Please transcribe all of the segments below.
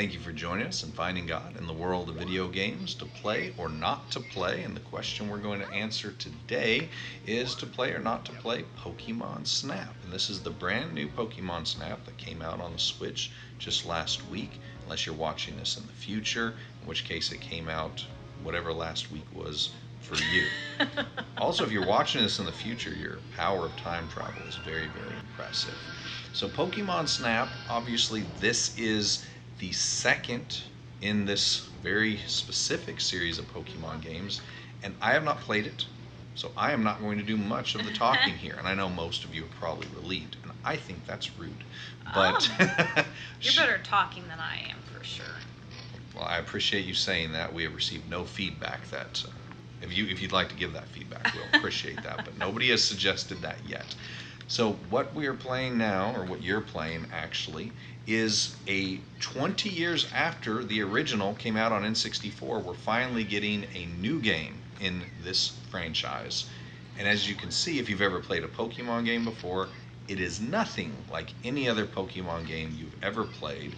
Thank you for joining us in Finding God in the world of video games, to play or not to play. And the question we're going to answer today is to play or not to play Pokemon Snap. And this is the brand new Pokemon Snap that came out on the Switch just last week, unless you're watching this in the future, in which case it came out whatever last week was for you. Also, if you're watching this in the future, your power of time travel is very, very impressive. So Pokemon Snap, obviously this is the second in this very specific series of Pokemon games, and I have not played it, so I am not going to do much of the talking here. And I know most of you are probably relieved, and I think that's rude. But you're better at talking than I am, for sure. Well, I appreciate you saying that. We have received no feedback that if you'd like to give that feedback, we'll appreciate that. But nobody has suggested that yet. So what we are playing now, or what you're playing actually, is a 20 years after the original came out on N64. We're finally getting a new game in this franchise. And as you can see, if you've ever played a Pokemon game before, it is nothing like any other Pokemon game you've ever played,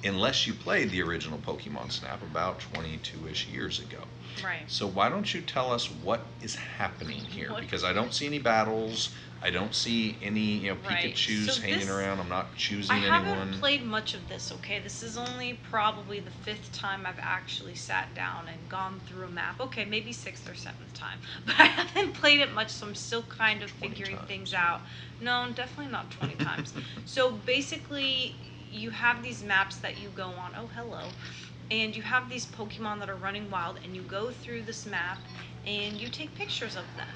unless you played the original Pokemon Snap about 22-ish years ago. Right. So why don't you tell us what is happening here? Because I don't see any battles. I don't see any, Right. Pikachus So hanging around. I'm not choosing anyone. I haven't played much of this, okay? This is only probably the 5th time I've actually sat down and gone through a map. Okay, maybe 6th or 7th time. But I haven't played it much, so I'm still kind of figuring things out. No, definitely not 20 times. So basically, you have these maps that you go on. Oh, hello. And you have these Pokemon that are running wild, and you go through this map, and you take pictures of them.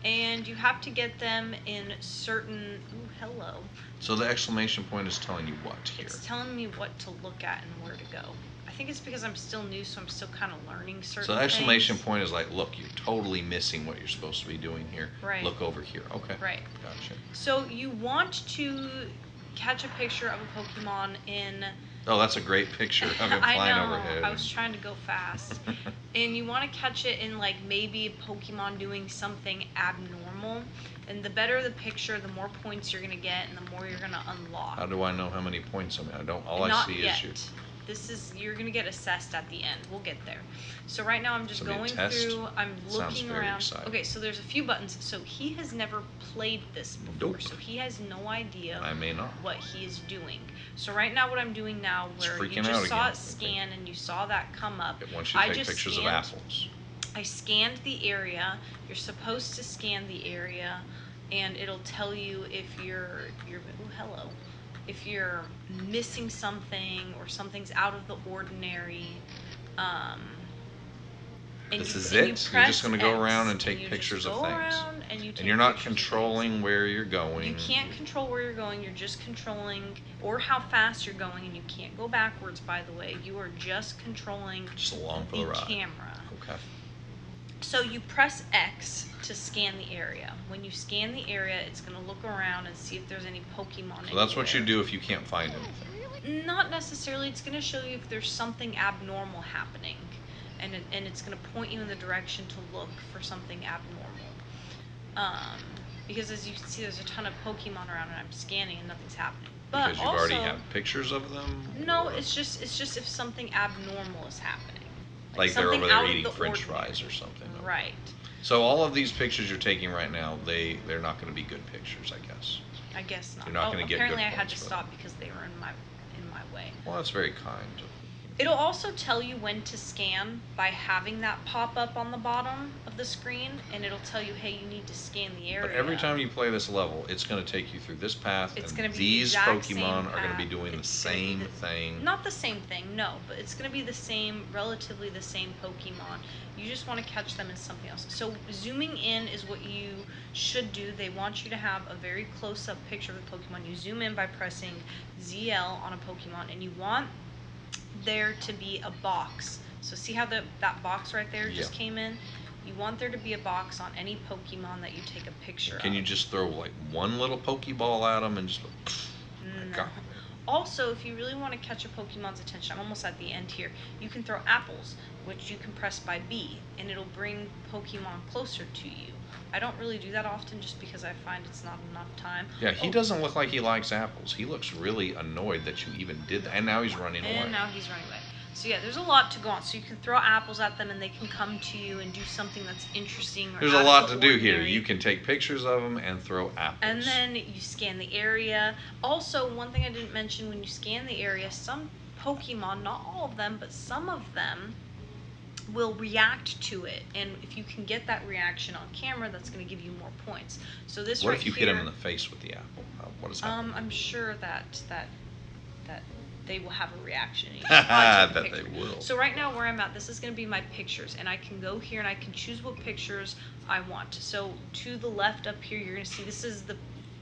And you have to get them in certain... Ooh, hello. So the exclamation point is telling you what here? It's telling me what to look at and where to go. I think it's because I'm still new, so I'm still kind of learning certain things. So the exclamation point is like, look, you're totally missing what you're supposed to be doing here. Right. Look over here. Okay. Right. Gotcha. So you want to catch a picture of a Pokemon in... Oh, that's a great picture of him flying overhead. I was trying to go fast. And you want to catch it in like maybe a Pokemon doing something abnormal. And the better the picture, the more points you're going to get and the more you're going to unlock. How do I know how many points I'm at? All I see is you. You're going to get assessed at the end. We'll get there. So right now I'm just going through, I'm looking around. Exciting. Okay, so there's a few buttons. So he has never played this before. Nope. So he has no idea I may not. what he is doing. So right now what I'm doing now, where you just saw it scan and you saw that come up. It wants you to take pictures of apples. I scanned the area. You're supposed to scan the area, and it'll tell you if you're ooh, hello. If you're missing something or something's out of the ordinary, this is it? You're just going to go around and take pictures of things. And you're not controlling where you're going. You can't control where you're going. You're just controlling, or how fast you're going, and you can't go backwards, by the way. You are just controlling the camera. Okay. So you press X to scan the area. When you scan the area, it's going to look around and see if there's any Pokemon. So that's what you do if you can't find anything. Not necessarily. It's going to show you if there's something abnormal happening, and it's going to point you in the direction to look for something abnormal. Because as you can see, there's a ton of Pokemon around, and I'm scanning, and nothing's happening. But because you already have pictures of them? No, it's just if something abnormal is happening. Like they're over there eating French fries or something. Right. So all of these pictures you're taking right now, they're not going to be good pictures, I guess. I guess not. You're not going to get good apparently I had to for stop them. because they were in my way. Well, that's very kind. It'll also tell you when to scan by having that pop up on the bottom of the screen, and it'll tell you, hey, you need to scan the area. But every time you play this level, it's going to take you through this path, and these Pokemon are going to be doing the same thing. Not the same thing, no, but it's going to be the same, relatively the same Pokemon. You just want to catch them in something else. So zooming in is what you should do. They want you to have a very close-up picture of the Pokemon. You zoom in by pressing ZL on a Pokemon, and you want there to be a box. So see how that box right there just came in? You want there to be a box on any Pokemon that you take a picture of. Can you just throw like one little Pokeball at them and just no. Also, if you really want to catch a Pokemon's attention, I'm almost at the end here, you can throw apples, which you can press by B, and it'll bring Pokemon closer to you. I don't really do that often just because I find it's not enough time. Yeah, he Oh, doesn't look like he likes apples. He looks really annoyed that you even did that. And now he's running away. and now he's running away. So yeah, there's a lot to go on. So you can throw apples at them and they can come to you and do something that's interesting or There's out a of lot the to do here. ordinary. You can take pictures of them and throw apples. And then you scan the area. Also, one thing I didn't mention, when you scan the area, some Pokemon, not all of them, but some of them will react to it. And if you can get that reaction on camera, that's going to give you more points. So this What right if you here, hit him in the face with the apple? What does happen? I'm sure that they will have a reaction. And you I just take a bet picture. they will. So right now where I'm at, this is going to be my pictures, and I can go here and I can choose what pictures I want. So to the left up here, you're going to see this is the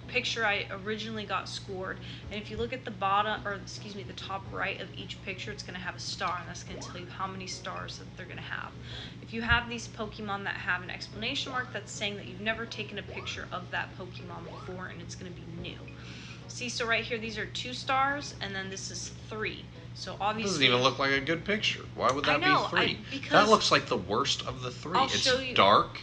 picture I originally got scored, and if you look at the bottom, or excuse me, the top right of each picture, it's going to have a star, and that's going to tell you how many stars that they're going to have. If you have these Pokemon that have an exclamation mark, that's saying that you've never taken a picture of that Pokemon before, and it's going to be new. See, so right here, these are 2 stars, and then this is 3. So It obviously, doesn't even look like a good picture. Why would that I know, be 3? because That looks like the worst of the 3. I'll It's show you- dark.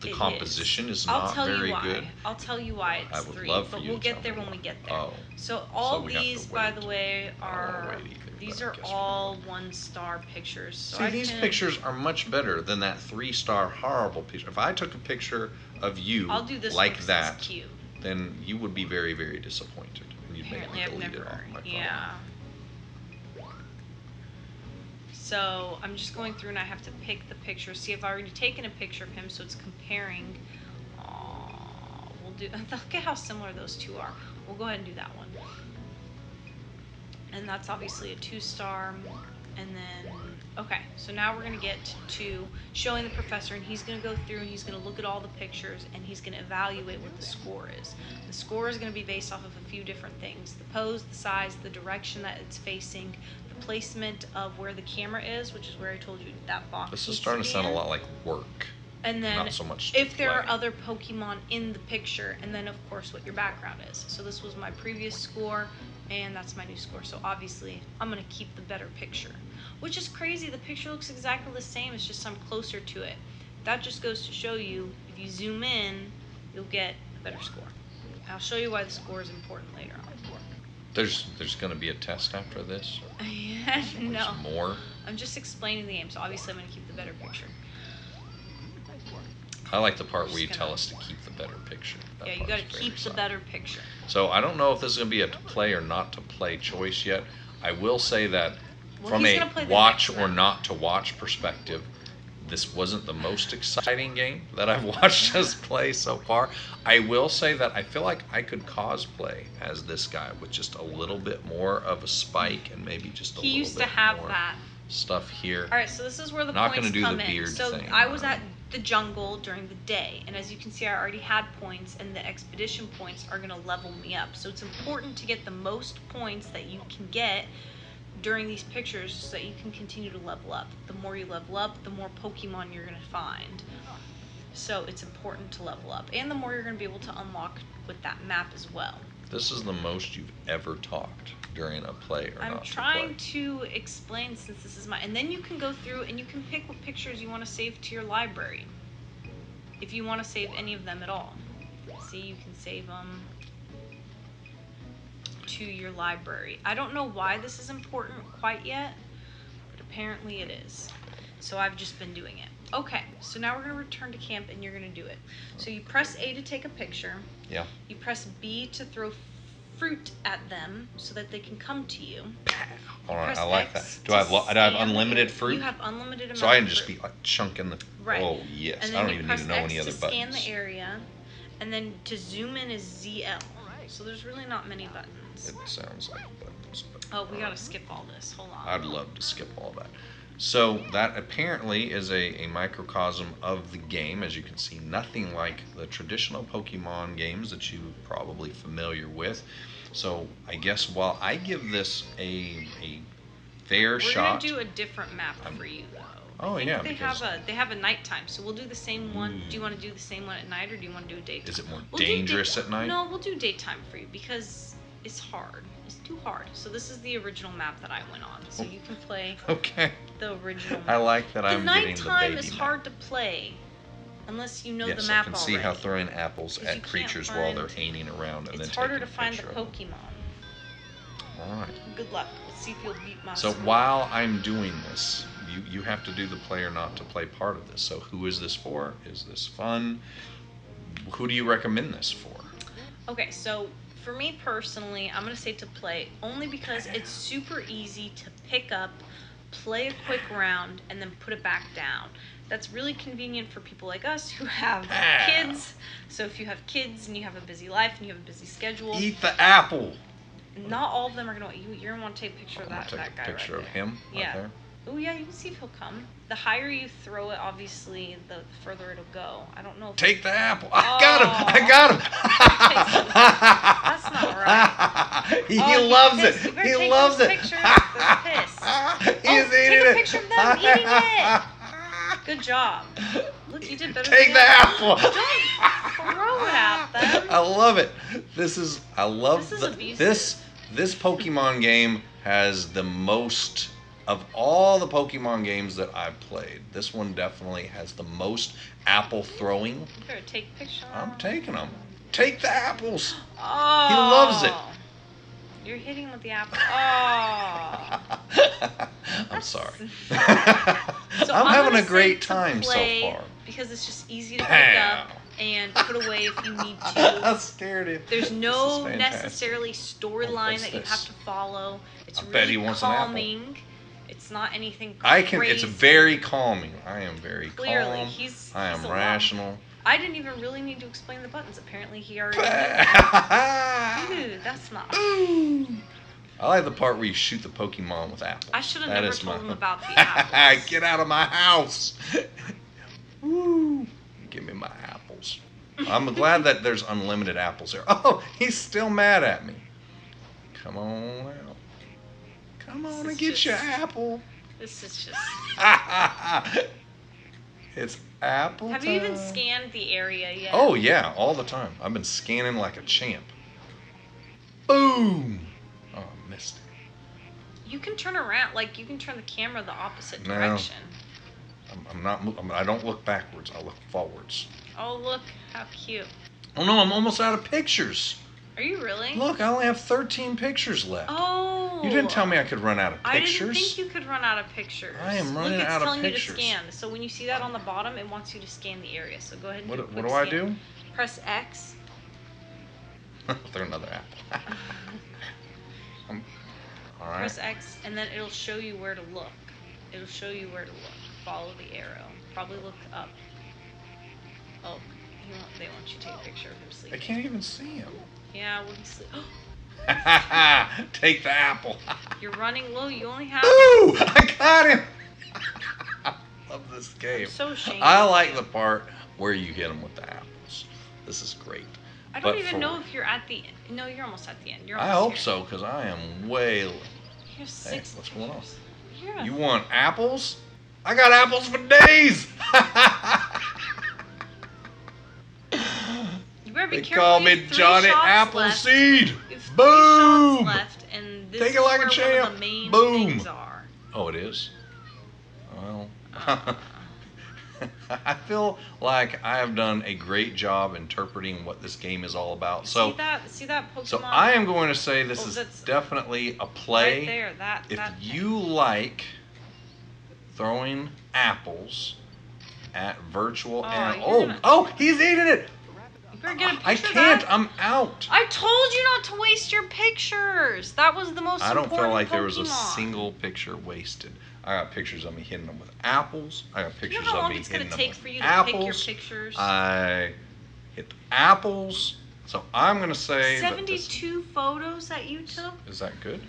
The it composition is I'll not tell very you why. good. I'll tell you why I it's would 3, love for but you we'll to get tell there me when we why. get there. Oh. So all we have to these, by wait. the way, I don't wanna are wait either, these but I are guess we're all going. 1-star pictures. So See, I these can, pictures are much better than that 3-star horrible picture. If I took a picture of you I'll do this like one 'cause that, it's cute. then you would be very, very disappointed. And you'd Apparently, make I've me delete never. it off my phone. Yeah. So I'm just going through and I have to pick the picture. See, I've already taken a picture of him, so it's comparing. We'll do. Look at how similar those two are. We'll go ahead and do that one. And that's obviously a 2-star. And then, okay, so now we're going to get to showing the professor, and he's going to go through and he's going to look at all the pictures and he's going to evaluate what the score is. The score is going to be based off of a few different things: the pose, the size, the direction that it's facing, the placement of where the camera is, which is where I told you that box. This is needs starting to be sound a in. lot like work. And then Not so much to if there are play. other Pokemon in the picture, and then of course what your background is. So this was my previous score, and that's my new score. So obviously I'm gonna keep the better picture, which is crazy. The picture looks exactly the same, it's just I'm closer to it. That just goes to show you, if you zoom in, you'll get a better score. I'll show you why the score is important later on. There's going to be a test after this? No, There's more? I'm just explaining the game, so obviously I'm gonna keep the better picture. I like the part where you Just tell gonna- us to keep the better picture. That Yeah, you part's gotta very keep the exciting. better picture. So I don't know if this is going to be a to play or not to play choice yet. I will say that Well, from he's a gonna play the watch next or round. not to watch perspective, this wasn't the most exciting game that I've watched us play so far. I will say that I feel like I could cosplay as this guy with just a little bit more of a spike and maybe just a He little used to bit have more that. stuff here. All right, so this is where the Not points gonna do the come in. beard So thing, I was no. at the jungle during the day, and as you can see, I already had points, and the expedition points are gonna level me up. So it's important to get the most points that you can get during these pictures so that you can continue to level up. The more you level up, the more Pokemon you're gonna find. So it's important to level up, and the more you're gonna be able to unlock with that map as well. This is the most you've ever talked during a play or I'm not trying to play. to explain, since this is my, and then you can go through and you can pick what pictures you want to save to your library, if you want to save any of them at all. See, you can save them to your library. I don't know why this is important quite yet, but apparently it is. So I've just been doing it. Okay, so now we're going to return to camp and you're going to do it. So you press A to take a picture. Yeah. You press B to throw fruit at them so that they can come to you. All right, Press I like X that. Do I have, to do I have stand unlimited there. fruit? You have unlimited amount So I can of just fruit. be like chunking the. Right. Oh yes, And I then don't you even need press to know X any other to scan buttons. the area, and then to zoom in is ZL. So there's really not many buttons. It sounds like buttons. But Oh, we gotta skip all this. Hold on. I'd love to skip all that. So that apparently is a microcosm of the game. As you can see, nothing like the traditional Pokemon games that you're probably familiar with. So I guess while I give this a fair We're shot. gonna do a different map for you though. Oh, I think yeah, They because- have a nighttime, so we'll do the same one. Do you want to do the same one at night, or do you want to do a daytime? Is it more We'll do dangerous at night? No, we'll do daytime for you because it's hard. It's too hard. So this is the original map that I went on. So you can play Okay. the original. I like that The I'm getting the nighttime baby is map. hard to play Unless you know Yes, the map I can already. see how throwing apples 'Cause you at can't creatures while they're find- hanging around and then It's harder taking to a find the picture of them. Pokemon. All right. Good luck. Let's see if you'll beat my So score. while I'm doing this, you have to do the play or not to play part of this. So who is this for? Is this fun? Who do you recommend this for? Okay, so for me personally, I'm going to say to play only because it's super easy to pick up, play a quick round, and then put it back down. That's really convenient for people like us who have kids. So if you have kids and you have a busy life and you have a busy schedule, Eat the apple. not all of them are going to want you're going to want to take a picture of I'm that, gonna take that a guy picture right of there. him Yeah. right there. Oh yeah, you can see if he'll come. The higher you throw it, obviously, the further it'll go. I don't know if Take the apple. I got him. I got him. That's not right. He Oh, he's loves pissed. it. You better He take loves those it. pictures. They're pissed. He is eating take a it. picture of them eating it. Good job. Look, you did better. Take than the apple. Don't throw it at them. I love it. I love This is abusive. this Pokemon game has the most of all the Pokemon games that I've played. This one definitely has the most apple throwing. You better take a picture. I'm taking them. Take the apples. Oh. He loves it. You're hitting with the apple. Oh. I'm sorry. So I'm having gonna a great say to time so play far. Because it's just easy to pick up and put away if you need to. I scared him. There's no This is fantastic. necessarily storyline What's that you this? have to follow. It's I really bet he wants an apple. calming. It's not anything It's crazy. very calming. I am very Clearly, calm. he's I am a lot. rational. I didn't even really need to explain the buttons. Apparently, he already knew. Dude, that's not. I like the part where you shoot the Pokemon with apples. I should have That never is told my- him about the apples. Get out of my house. Woo. Give me my apples. I'm glad that there's unlimited apples there. Oh, he's still mad at me. Come on out. Come on and get your apple. This is just. It's apple Have you even time. scanned the area yet? Oh yeah, all the time. I've been scanning like a champ. Boom! Oh, I missed it. You can turn around, like you can turn the camera the opposite No. direction. I don't look backwards. I look forwards. Oh, look how cute. Oh no, I'm almost out of pictures. Are you really? Look, I only have 13 pictures left. Oh. You didn't tell me I could run out of I didn't pictures. think you could run out of pictures. I am running Look, it's out of telling pictures. you to scan. So when you see that on the bottom, it wants you to scan the area. So go ahead and do a What quick do I scan. do? Press X. Throw another apple. All right. Press X, and then it'll show you where to look. It'll show you where to look. Follow the arrow. Probably look up. Oh, they want you to take a picture of him I sleeping. can't even see him. Yeah, when he's sleeping. Take the apple. You're running low. You only have. Ooh! I got him. Love this game. I'm so ashamed. I like the part where you hit them with the apples. This is great. I don't But even for- know if you're at the. No, you're almost at the end. You're I almost hope here. so, because I am way. You have 6 what's going on? pictures. You're a- You want apples? I got apples for days. You better be They careful. call You me have 3 Johnny shots Appleseed. Left. You have 3 Boom. shots left, and this Take is it like a where one champ. of the main Boom. things are. Oh, it is. Well, I feel like I have done a great job interpreting what this game is all about. So, See that Pokemon? so I am going to say this Oh, is that's definitely a play. right there. That. If that you like throwing apples at virtual Oh, animals. you're gonna- Oh, he's eating it. You better get a picture I of can't. that. I'm out. I told you not to waste your pictures. That was the most I don't important feel like there was a Pokemon. single picture wasted. I got pictures of me hitting them with apples. I got You pictures know how of long me it's gonna hitting them take with for you to apples. pick your pictures? I hit the apples. So I'm gonna say that this, 72 photos that you took. is that good?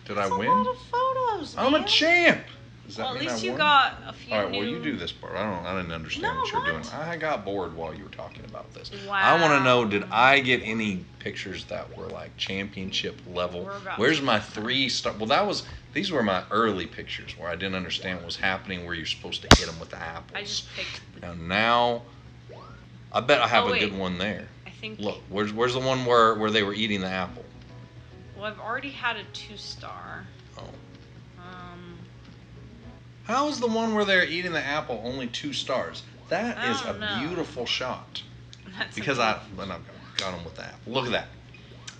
Did That's I a win? lot of photos, I'm man. a champ. Does that Well, at mean least I you won? got a few All right, new. well, you do this part. I didn't understand No, what you're what? doing. I got bored while you were talking about this. Wow. I want to know, did I get any pictures that were like championship level? We're about Where's to. my 3-star? Well, these were my early pictures where I didn't understand what was happening, where you're supposed to hit them with the apples. I just picked. And now, I bet I have Oh, a wait. good one there. I think. Look, where's the one where they were eating the apple? Well, I've already had a 2-star. Oh. Um, How is the one where they're eating the apple only 2 stars? That I is a don't know. beautiful shot. That's Because a when I got him with that. Look at that.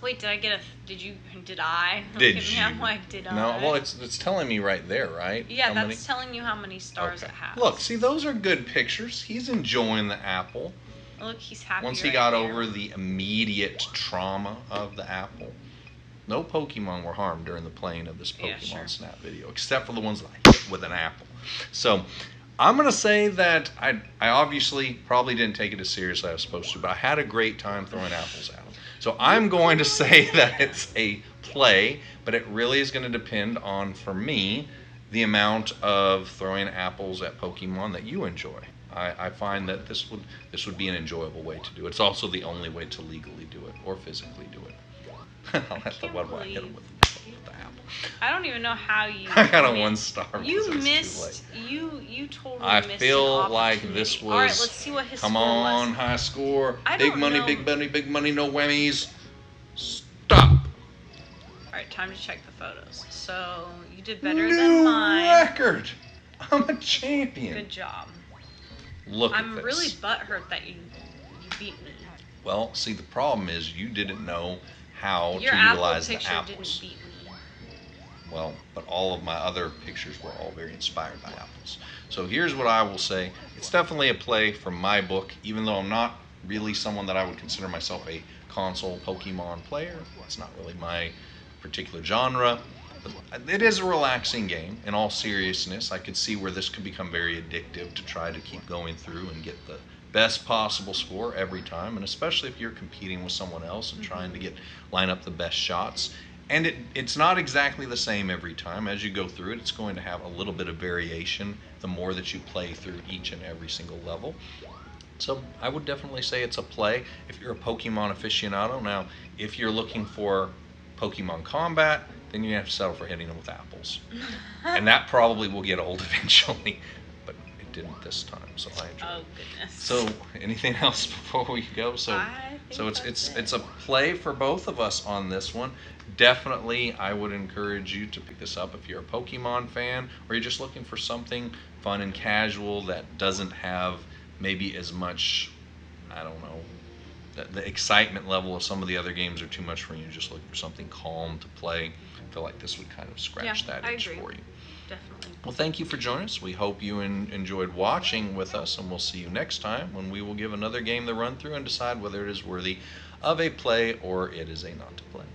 Wait, did I get a? Did I? Look Did at me, you? I'm like, did No, I? well, it's telling me right there, right? Yeah, How that's many? telling you how many stars Okay. it has. Look, see, those are good pictures. He's enjoying the apple. Look, he's happy. Once he right got there. over the immediate trauma of the apple, no Pokemon were harmed during the playing of this Pokemon Yeah, sure. Snap video, except for the ones that I hit with an apple. So, I'm going to say that I obviously probably didn't take it as seriously as I was supposed to, but I had a great time throwing apples at him. So, I'm going to say that it's a play, but it really is going to depend on, for me, the amount of throwing apples at Pokemon that you enjoy. I find that this would be an enjoyable way to do it. It's also the only way to legally do it or physically do it. I'll have to what I hit him with the apple. I don't even know how you. I got a 1 star. You because it was missed. Too late. You totally I missed. feel an like opportunity. this was. All right, let's see what his Come score on, was. high score. I Big don't money, know. big money, no whammies. Stop. All right, time to check the photos. So you did better New than mine. record. I'm a champion. Good job. Look at I'm this. really butthurt that you beat me. Well, see, the problem is you didn't know how Your to apple utilize the picture apples. didn't beat me. Well, but all of my other pictures were all very inspired by apples. So here's what I will say. It's definitely a play from my book, even though I'm not really someone that I would consider myself a console Pokemon player. It's not really my particular genre. But it is a relaxing game. In all seriousness, I could see where this could become very addictive to try to keep going through and get the best possible score every time, and especially if you're competing with someone else and trying to line up the best shots. And it's not exactly the same every time. As you go through it, it's going to have a little bit of variation the more that you play through each and every single level. So I would definitely say it's a play if you're a Pokemon aficionado. Now, if you're looking for Pokemon combat, then you have to settle for hitting them with apples. And that probably will get old eventually, but it didn't this time, so I enjoyed Oh it. goodness. So, anything else before we go? I think It's a play for both of us on this one. Definitely, I would encourage you to pick this up if you're a Pokemon fan or you're just looking for something fun and casual that doesn't have maybe as much, I don't know, the excitement level of some of the other games are too much for you. You're just looking for something calm to play. I feel like this would kind of scratch that I itch agree. for you. Definitely. Well, thank you for joining us. We hope you enjoyed watching with us, and we'll see you next time when we will give another game to run through and decide whether it is worthy of a play or it is a not to play.